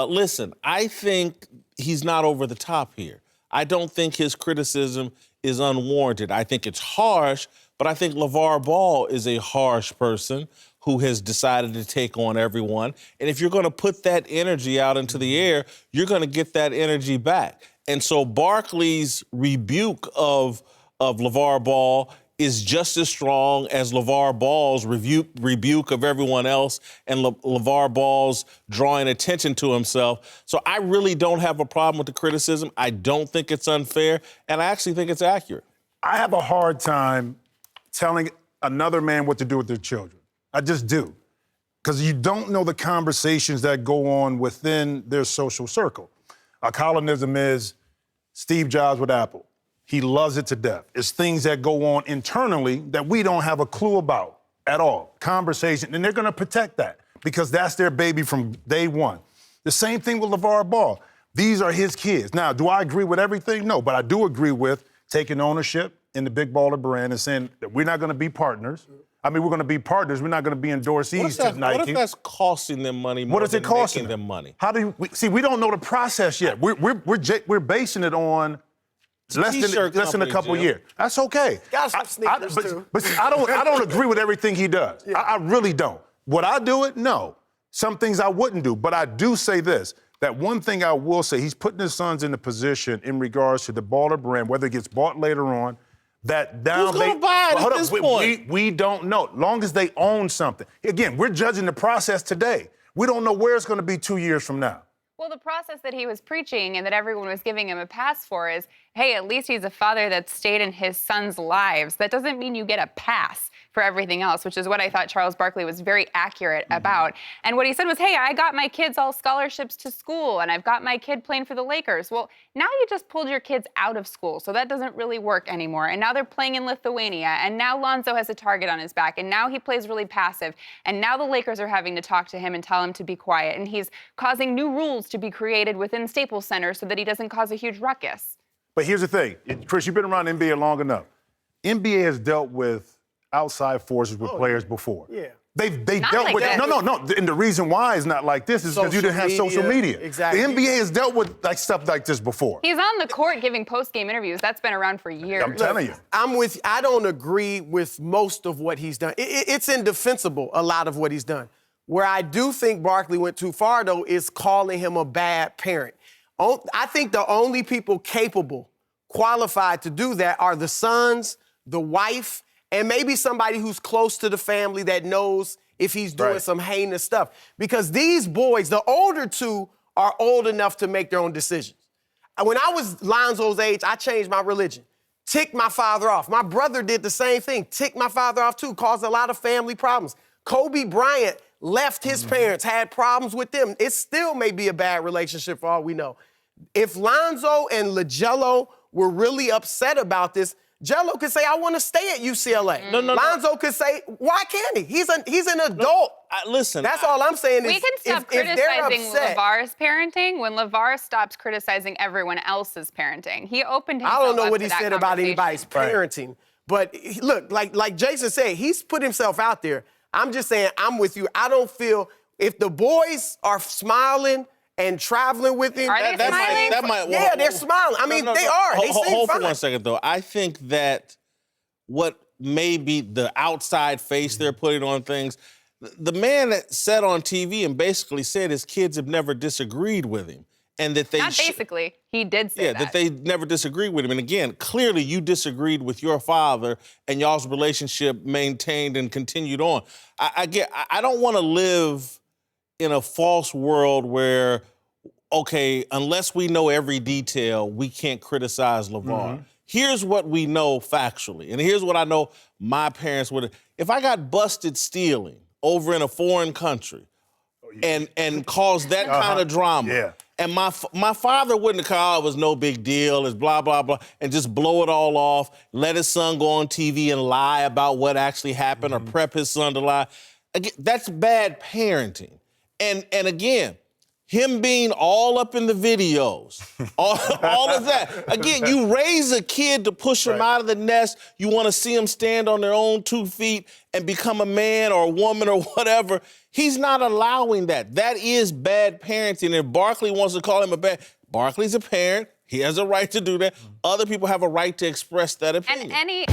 Listen, I think he's not over the top here. I don't think his criticism is unwarranted. I think it's harsh, but I think LaVar Ball is a harsh person who has decided to take on everyone. And if you're going to put that energy out into the air, you're going to get that energy back. And so Barkley's rebuke of LaVar Ball is just as strong as LaVar Ball's rebuke of everyone else and LaVar Ball's drawing attention to himself. So I really don't have a problem with the criticism. I don't think it's unfair, and I actually think it's accurate. I have a hard time telling another man what to do with their children. I just do. Because you don't know the conversations that go on within their social circle. Our colonism is Steve Jobs with Apple. He loves it to death. It's things that go on internally that we don't have a clue about at all. Conversation, and they're going to protect that because that's their baby from day one. The same thing with LaVar Ball. These are his kids. Now, do I agree with everything? No, but I do agree with taking ownership in the big baller brand and saying that we're not going to be partners. I mean, we're going to be partners. We're not going to be endorsees to Nike. What if that's costing them money more than making them money? How do you see? We don't know the process yet. We're basing it on less than a couple years. That's okay. Got some sneakers too. But see, I don't agree with everything he does. Yeah. I really don't. Would I do it? No. Some things I wouldn't do. But I do say this, that one thing I will say, he's putting his sons in a position in regards to the baller brand, whether it gets bought later on, that down who's going to buy it at this point? We don't know. Long as they own something. Again, we're judging the process today. We don't know where it's going to be 2 years from now. Well, the process that he was preaching and that everyone was giving him a pass for is, hey, at least he's a father that stayed in his sons' lives. That doesn't mean you get a pass for everything else, which is what I thought Charles Barkley was very accurate about. And what he said was, hey, I got my kids all scholarships to school, and I've got my kid playing for the Lakers. Well, now you just pulled your kids out of school, so that doesn't really work anymore. And now they're playing in Lithuania, and now Lonzo has a target on his back, and now he plays really passive. And now the Lakers are having to talk to him and tell him to be quiet. And he's causing new rules to be created within Staples Center so that he doesn't cause a huge ruckus. But here's the thing. Chris, you've been around the NBA long enough. NBA has dealt with outside forces with players before. Yeah. They've dealt with no. And the reason why it's not like this is because you didn't have social media. Exactly. The NBA has dealt with stuff like this before. He's on the court giving post-game interviews. That's been around for years. I'm telling you. I don't agree with most of what he's done. It's indefensible, a lot of what he's done. Where I do think Barkley went too far, though, is calling him a bad parent. I think the only people capable, qualified to do that are the sons, the wife, and maybe somebody who's close to the family that knows if he's doing some heinous stuff. Because these boys, the older two, are old enough to make their own decisions. When I was Lonzo's age, I changed my religion. Ticked my father off. My brother did the same thing. Ticked my father off, too. Caused a lot of family problems. Kobe Bryant left his parents, had problems with them. It still may be a bad relationship for all we know. If Lonzo and LaGello were really upset about this, Jello could say, I want to stay at UCLA. Lonzo could say, why can't he? He's an adult. Listen. That's all I'm saying is we can stop criticizing LaVar's parenting when LaVar stops criticizing everyone else's parenting. He opened himself I don't know up what to he that said about anybody's parenting. But look, like Jason said, he's put himself out there. I'm just saying, I'm with you. I don't feel, if the boys are smiling and traveling with him. Are they smiling? Yeah, they're smiling. I mean, they are. They seem hold fine. for 1 second, though. I think that what may be the outside face they're putting on things, the man that said on TV and basically said his kids have never disagreed with him. And that they Not basically, he did say that. Yeah, that they never disagreed with him. And again, clearly you disagreed with your father and y'all's relationship maintained and continued on. I don't want to live in a false world where, okay, unless we know every detail, we can't criticize LaVar. Here's what we know factually, and here's what I know my parents would. If I got busted stealing over in a foreign country and caused that kind of drama, and my father wouldn't have called it was no big deal, it's blah, blah, blah, and just blow it all off, let his son go on TV and lie about what actually happened or prep his son to lie. Again, that's bad parenting. And again, him being all up in the videos, all of that. Again, you raise a kid to push him out of the nest. You want to see him stand on their own 2 feet and become a man or a woman or whatever. He's not allowing that. That is bad parenting. If Barkley wants to call him a bad, Barkley's a parent. He has a right to do that. Other people have a right to express that opinion. And any